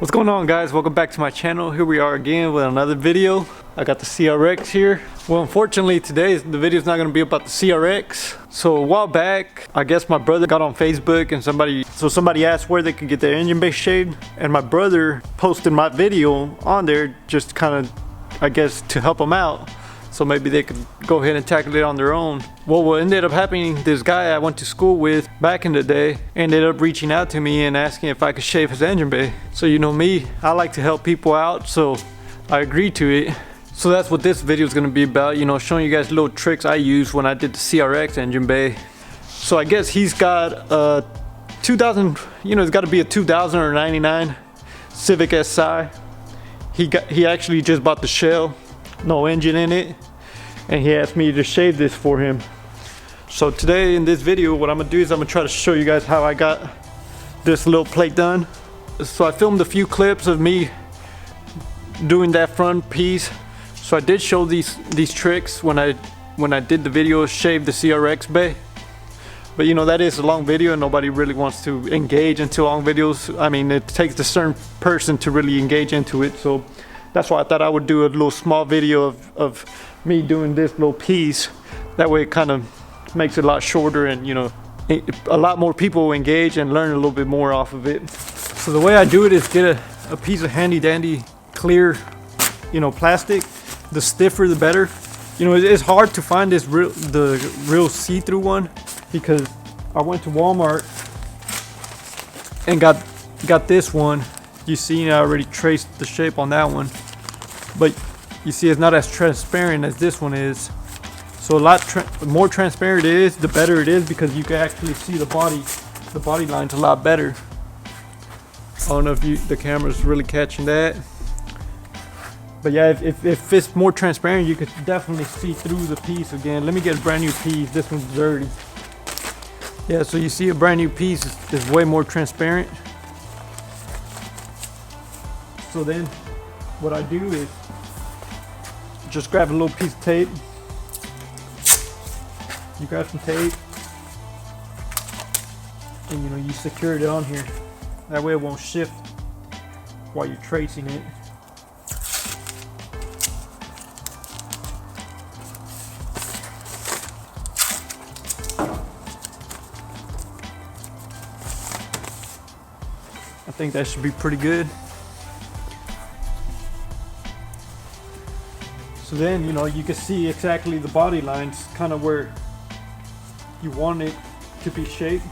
What's going on, guys? Welcome back to my channel. Here we are again with another video. I got the CRX here. Well, unfortunately today the video is not going to be about the CRX. So a while back, I guess my brother got on Facebook and somebody asked where they could get their engine bay shaved, and my brother posted my video on there just kind of, I guess, to help them out, so maybe they could go ahead and tackle it on their own. Well, what ended up happening, this guy I went to school with back in the day ended up reaching out to me and asking if I could shave his engine bay. So you know me, I like to help people out, so I agreed to it. So that's what this video is going to be about, you know, showing you guys little tricks I used when I did the CRX engine bay. So I guess he's got a 2000, you know, it's got to be a 2000 or 99 Civic Si. He actually just bought the shell, no engine in it, and he asked me to shave this for him. So today in this video, what I'm gonna do is I'm gonna try to show you guys how I got this little plate done. So I filmed a few clips of me doing that front piece. So I did show these tricks when I did the video shave the CRX bay. But you know, that is a long video and nobody really wants to engage into long videos. I mean, it takes a certain person to really engage into it. So that's why I thought I would do a little small video of me doing this little piece. That way it kind of makes it a lot shorter, and you know, a lot more people will engage and learn a little bit more off of it. So the way I do it is get a piece of handy dandy clear, you know, plastic. The stiffer the better. You know, it's hard to find the real see-through one, because I went to Walmart and got this one. You see, I already traced the shape on that one, but you see it's not as transparent as this one is. So the more transparent it is, the better it is, because you can actually see the body lines a lot better. I don't know if the camera's really catching that, but yeah, if it's more transparent, you could definitely see through the piece again. Let me get a brand new piece. This one's dirty. Yeah, so you see a brand new piece is way more transparent. So then what I do is just grab a little piece of tape. You grab some tape and you know, you secure it on here. That way it won't shift while you're tracing it. I think that should be pretty good. So then, you know, you can see exactly the body lines, kind of where you want it to be shaped.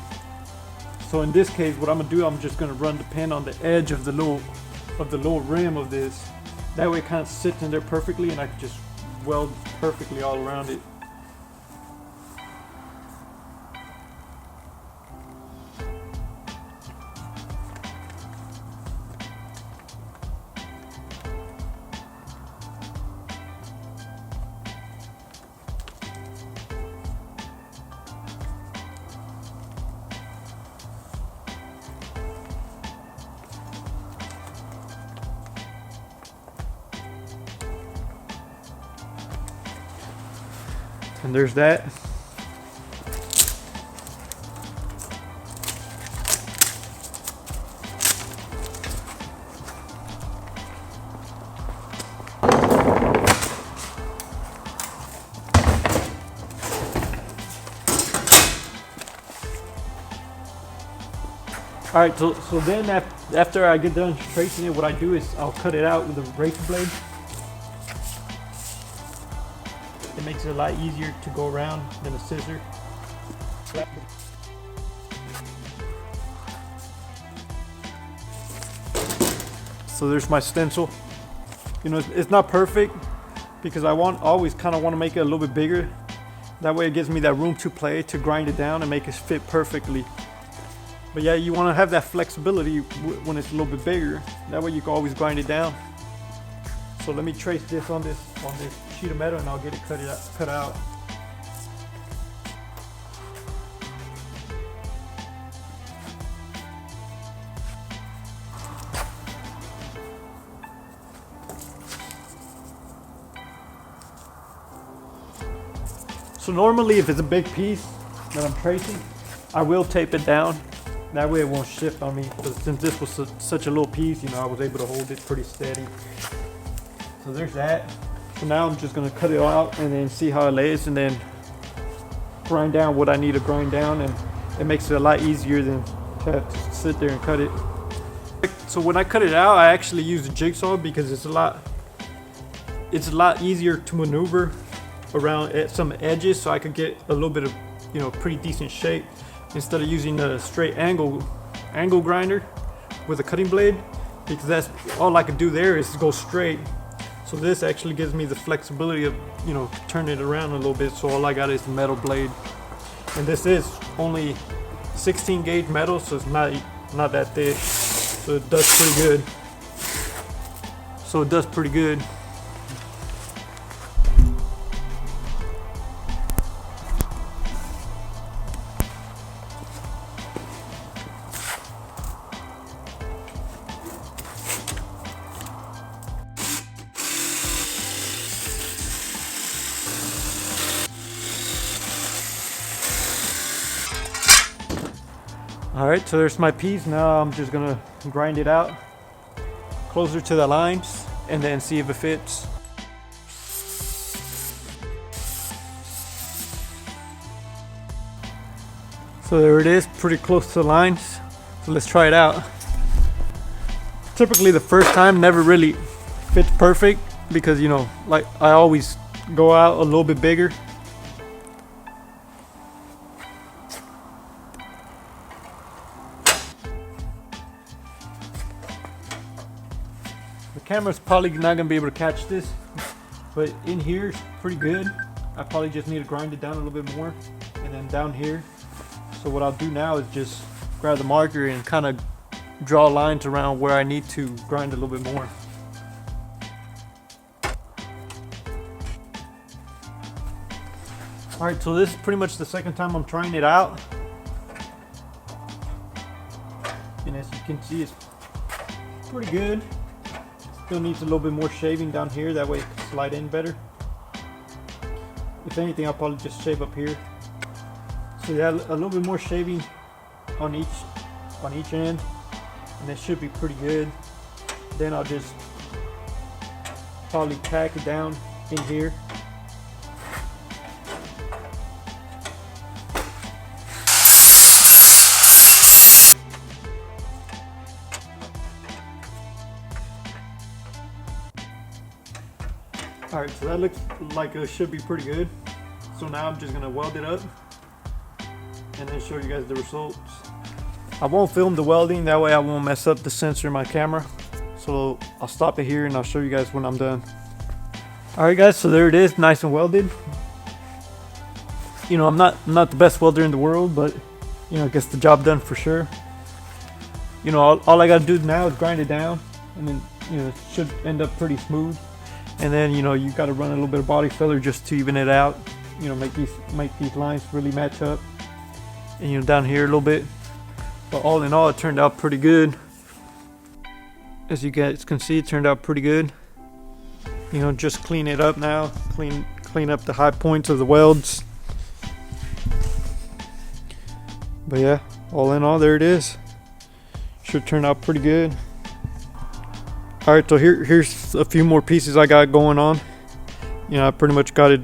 So in this case, what I'm gonna do, I'm just gonna run the pen on the edge of the little rim of this. That way it kind of sits in there perfectly, and I can just weld perfectly all around it. And there's that. All right, so then after I get done tracing it, what I do is I'll cut it out with a razor blade. It makes it a lot easier to go around than a scissor. So there's my stencil. You know, it's not perfect because I always kind of want to make it a little bit bigger. That way it gives me that room to play, to grind it down and make it fit perfectly. But yeah, you want to have that flexibility when it's a little bit bigger. That way you can always grind it down. So let me trace this on this sheet of metal, and I'll get it cut out. So normally if it's a big piece that I'm tracing, I will tape it down That way it won't shift on me, because since this was such a little piece, you know, I was able to hold it pretty steady. So there's that. So now I'm just gonna cut it out and then see how it lays, and then grind down what I need to grind down, and it makes it a lot easier than to have to sit there and cut it. So when I cut it out, I actually use a jigsaw because it's a lot easier to maneuver around at some edges, so I could get a little bit of, you know, pretty decent shape instead of using a straight angle grinder with a cutting blade, because that's all I could do there is go straight. So this actually gives me the flexibility of, you know, turning it around a little bit. So all I got is the metal blade, and this is only 16 gauge metal, so it's not that thick. So it does pretty good. All right, so there's my piece. Now I'm just gonna grind it out closer to the lines and then see if it fits. So there it is, pretty close to the lines. So let's try it out. Typically the first time never really fits perfect because, you know, like I always go out a little bit bigger. The camera's probably not gonna be able to catch this, but in here it's pretty good. I probably just need to grind it down a little bit more, and then down here. So what I'll do now is just grab the marker and kind of draw lines around where I need to grind a little bit more. All right, so this is pretty much the second time I'm trying it out. And as you can see, it's pretty good. Still needs a little bit more shaving down here, that way it can slide in better. If anything, I'll probably just shave up here. So yeah, a little bit more shaving on each end, and it should be pretty good. Then I'll just probably tack it down in here. All right, so that looks like it should be pretty good. So now I'm just gonna weld it up and then show you guys the results. I won't film the welding, that way I won't mess up the sensor in my camera. So I'll stop it here and I'll show you guys when I'm done. All right guys, so there it is, nice and welded. You know, I'm not the best welder in the world, but you know, it gets the job done for sure. You know, all I gotta do now is grind it down, and then, you know, it should end up pretty smooth. And then, you know, you got to run a little bit of body filler just to even it out. You know, make these lines really match up. And, you know, down here a little bit. But all in all, it turned out pretty good. As you guys can see, it turned out pretty good. You know, just clean it up now. Clean up the high points of the welds. But yeah, all in all, there it is. Should turn out pretty good. All right, so here's a few more pieces I got going on. You know, I pretty much got it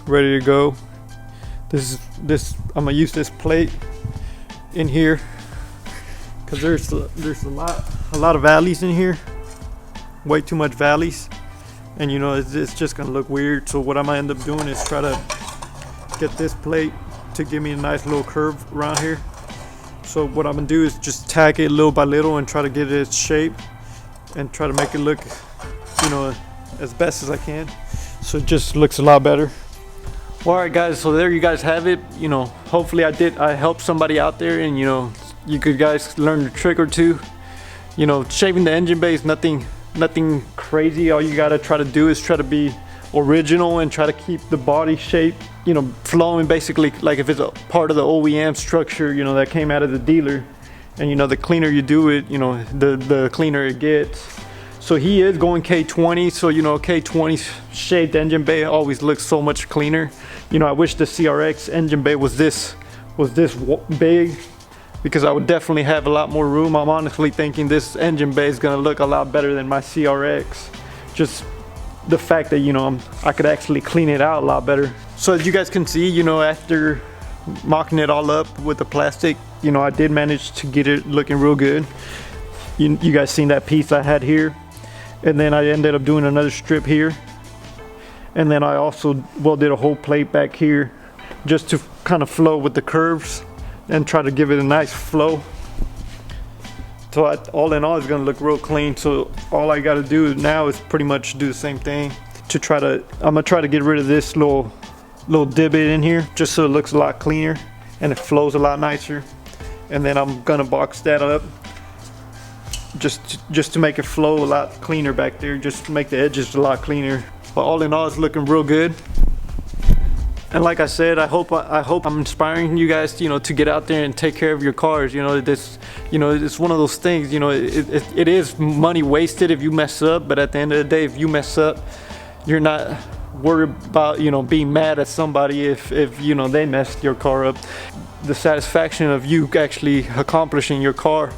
ready to go. I'm gonna use this plate in here because there's a lot of valleys in here, way too much valleys, and you know, it's just gonna look weird. So what I might end up doing is try to get this plate to give me a nice little curve around here. So what I'm gonna do is just tack it little by little and try to get its shape and try to make it look, you know, as best as I can, so it just looks a lot better. Well, all right guys, so there you guys have it. You know, hopefully I helped somebody out there, and you know, you could guys learn a trick or two. You know, shaving the engine bay is nothing crazy. All you gotta try to do is try to be original and try to keep the body shape, you know, flowing, basically like if it's a part of the OEM structure, you know, that came out of the dealer. And you know, the cleaner you do it, you know, the cleaner it gets. So he is going K20, so you know, K20 shaved engine bay always looks so much cleaner. You know, I wish the CRX engine bay was this big, because I would definitely have a lot more room. I'm honestly thinking this engine bay is gonna look a lot better than my CRX. Just the fact that, you know, I could actually clean it out a lot better. So as you guys can see, you know, after mocking it all up with the plastic, you know, I did manage to get it looking real good. You guys seen that piece I had here, and then I ended up doing another strip here, and then I also welded a whole plate back here just to kind of flow with the curves and try to give it a nice flow. So all in all, it's gonna look real clean. So all I gotta do now is pretty much do the same thing to try to, I'm gonna try to get rid of this little divot in here just so it looks a lot cleaner and it flows a lot nicer. And then I'm gonna box that up just to make it flow a lot cleaner back there, just to make the edges a lot cleaner. But all in all, it's looking real good. And like I said, I hope I'm inspiring you guys, you know, to get out there and take care of your cars. You know, it's one of those things, you know, it is money wasted if you mess up, but at the end of the day, if you mess up, you're not worried about, you know, being mad at somebody if you know, they messed your car up. The satisfaction of you actually accomplishing your car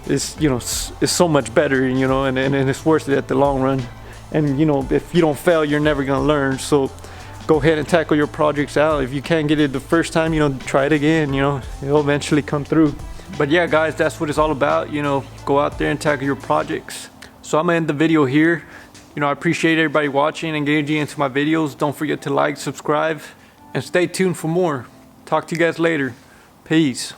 is, you know, is so much better, you know, and it's worth it at the long run. And, you know, if you don't fail, you're never gonna learn. So go ahead and tackle your projects out. If you can't get it the first time, you know, try it again, you know, it'll eventually come through. But yeah, guys, that's what it's all about, you know, go out there and tackle your projects. So I'm gonna end the video here. You know, I appreciate everybody watching and engaging into my videos. Don't forget to like, subscribe, and stay tuned for more. Talk to you guys later. Peace.